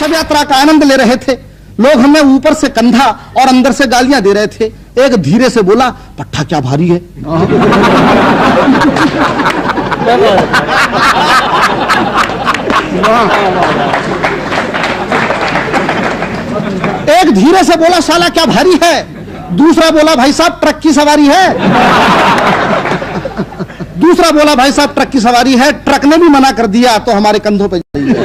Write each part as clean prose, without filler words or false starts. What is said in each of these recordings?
शव यात्रा का आनंद ले रहे थे। लोग हमें ऊपर से कंधा और अंदर से गालियां दे रहे थे। एक धीरे से बोला, पट्टा क्या भारी है। एक धीरे से बोला, साला क्या भारी है। दूसरा बोला, भाई साहब ट्रक की सवारी है। दूसरा बोला, भाई साहब ट्रक की सवारी है। ट्रक ने भी मना कर दिया तो हमारे कंधों पे जा रही है।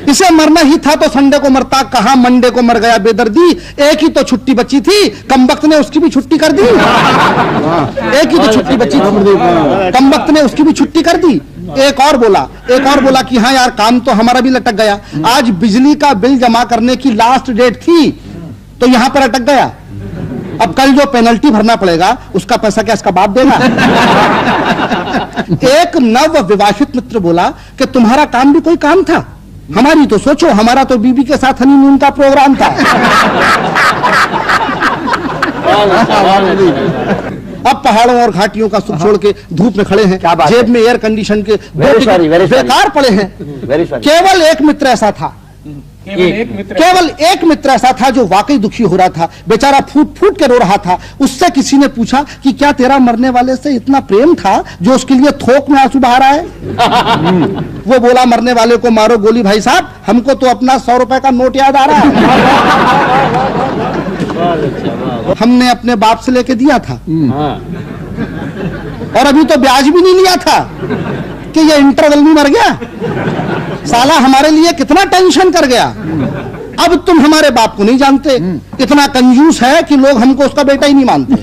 इसे मरना ही था तो संडे को मरता, कहां मंडे को मर गया बेदर्दी। एक ही तो छुट्टी बची थी, कमबख्त ने उसकी भी छुट्टी कर दी। एक ही तो छुट्टी बची थी, कमबख्त ने उसकी भी छुट्टी कर दी। एक और बोला कि हाँ यार काम तो हमारा भी लटक गया। आज बिजली का बिल जमा करने की लास्ट डेट थी तो यहां पर अटक गया। अब कल जो पेनल्टी भरना पड़ेगा उसका पैसा क्या इसका बाप देगा। एक नव विवाहित मित्र बोला कि तुम्हारा काम भी कोई काम था, हमारी तो सोचो, हमारा तो बीबी के साथ हनीमून का प्रोग्राम था। अब पहाड़ों और घाटियों का सुख छोड़ के धूप में खड़े हैं, जेब में एयर कंडीशन के बेकार पड़े हैं। केवल एक मित्र ऐसा था, केवल एक मित्र ऐसा था जो वाकई दुखी हो रहा था। बेचारा फूट फूट के रो रहा था। उससे किसी ने पूछा कि क्या तेरा मरने वाले से इतना प्रेम था जो उसके लिए थोक में आंसू बहा रहा है। वो बोला, मरने वाले को मारो गोली भाई साहब, हमको तो अपना 100 रुपए का नोट याद आ रहा है। हमने अपने बाप से लेके दिया था और अभी तो ब्याज भी नहीं लिया था कि ये इंटरवल में मर गया। साला हमारे लिए कितना टेंशन कर गया। अब तुम हमारे बाप को नहीं जानते, इतना कंजूस है कि लोग हमको उसका बेटा ही नहीं मानते।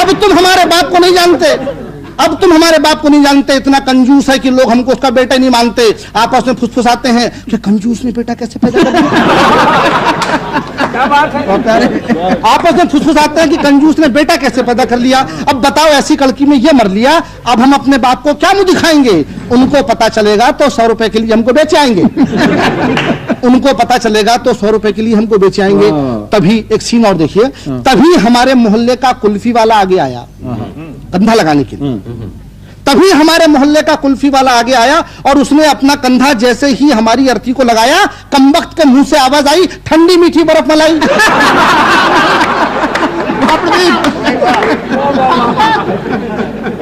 अब तुम हमारे बाप को नहीं जानते, अब तुम हमारे बाप को नहीं जानते, इतना कंजूस है कि लोग हमको उसका बेटा नहीं मानते। आपस में फुसफुसाते हैं कि कंजूस ने बेटा कैसे पैदा कर दिया। आपस में फुसफुसाते हैं कि कंजूस ने बेटा कैसे पैदा कर लिया। अब बताओ ऐसी कड़की में ये मर लिया, अब हम अपने बाप को क्या मुंह दिखाएंगे। उनको पता चलेगा तो 100 रुपए के लिए हमको बेचे आएंगे। उनको पता चलेगा तो 100 रुपए के लिए हमको बेचे आएंगे। तभी एक सीन और देखिए, तभी हमारे मोहल्ले का कुल्फी वाला आगे आया कंधा लगाने के लिए। तभी हमारे मोहल्ले का कुल्फी वाला आगे आया और उसने अपना कंधा जैसे ही हमारी अर्थी को लगाया, कमबख्त के मुंह से आवाज आई, ठंडी मीठी बर्फ मलाई।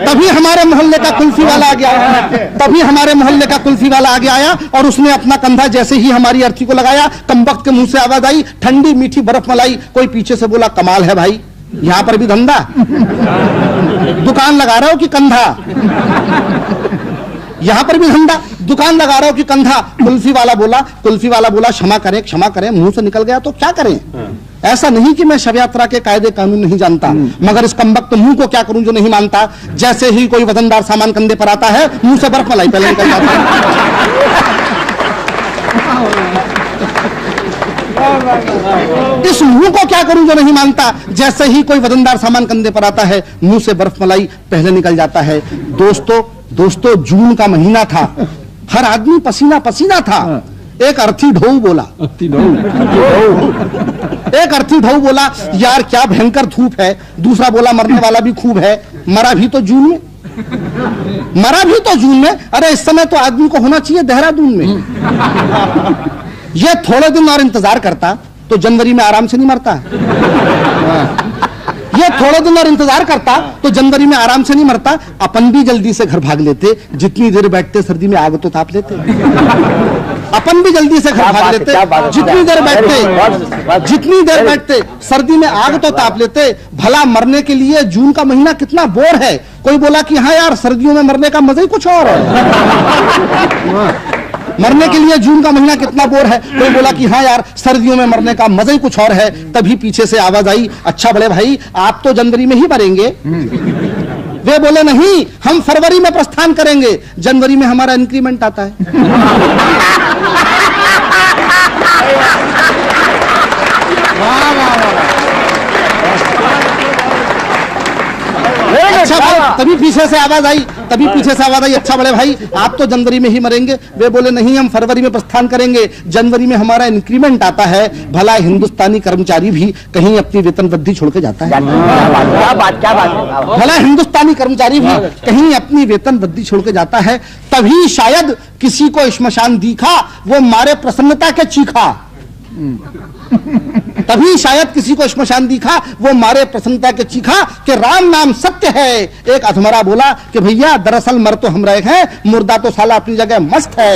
तभी हमारे मोहल्ले का कुल्फी वाला आगे आया, तभी हमारे मोहल्ले का कुल्फी वाला आगे आया और उसने अपना कंधा जैसे ही हमारी अर्थी को लगाया, कमबख्त के मुंह से आवाज आई, ठंडी मीठी बर्फ मलाई। कोई पीछे से बोला, कमाल है भाई, यहां पर भी धंधा, दुकान लगा रहे हो कि कंधा। यहां पर भी धंधा, दुकान लगा रहे हो कि कंधा। कुल्फी वाला बोला क्षमा करें, मुंह से निकल गया तो क्या करें। ऐसा नहीं कि मैं शव यात्रा के कायदे कानून नहीं जानता, मगर इस कमबख्त मुंह को क्या करूं जो नहीं मानता। जैसे ही कोई वजनदार सामान कंधे पर आता है, मुंह से बर्फ मलाई पहले निकल जाता है। इस मुंह को क्या करूं जो नहीं मानता। जैसे ही कोई वजनदार सामान कंधे पर आता है, मुंह से बर्फ मलाई पहले निकल जाता है। दोस्तों जून का महीना था, हर आदमी पसीना पसीना था। एक अर्थी ढोऊ बोला, एक अर्थी ढोऊ बोला, यार क्या भयंकर धूप है। दूसरा बोला, मरने वाला भी खूब है, मरा भी तो जून में, मरा भी तो जून में। अरे इस समय तो आदमी को होना चाहिए देहरादून में। ये थोड़े दिन और इंतजार करता तो जनवरी में आराम से नहीं मरता। ये थोड़े दिन और इंतजार करता तो जनवरी में आराम से नहीं मरता। अपन भी जल्दी से घर भाग लेते, जितनी देर बैठते सर्दी में आग तो ताप लेते। अपन भी जल्दी से घर भाग लेते, जितनी देर बैठते सर्दी में आग तो ताप लेते। भला मरने के लिए जून का महीना कितना बोर है। कोई बोला कि हाँ यार सर्दियों में मरने का मजा ही कुछ और है। मरने के लिए जून का महीना कितना बोर है। कोई बोला कि हाँ यार सर्दियों में मरने का मजा ही कुछ और है। तभी पीछे से आवाज आई, अच्छा बड़े भाई आप तो जनवरी में ही मरेंगे। वे बोले नहीं, हम फरवरी में प्रस्थान करेंगे, जनवरी में हमारा इंक्रीमेंट आता है। अच्छा भाई, तभी पीछे से आवाज आई, अच्छा बड़े भाई आप तो जनवरी में ही मरेंगे। वे बोले नहीं, हम फरवरी में प्रस्थान करेंगे, जनवरी में हमारा इंक्रीमेंट आता है। भला हिंदुस्तानी कर्मचारी भी कहीं अपनी वेतन वृद्धि छोड़ के जाता है? क्या बात भला हिंदुस्तानी कर्मचारी भी कहीं अपनी वेतन वृद्धि छोड़ के जाता है? तभी शायद किसी को श्मशान दिखा, वो मारे प्रसन्नता के चीखा। तभी शायद किसी को श्मशान दिखा, वो मारे प्रसन्नता के चीखा कि राम नाम सत्य है। एक अधमरा बोला कि भैया दरअसल मर तो हम रहे हैं, मुर्दा तो साला अपनी जगह मस्त है।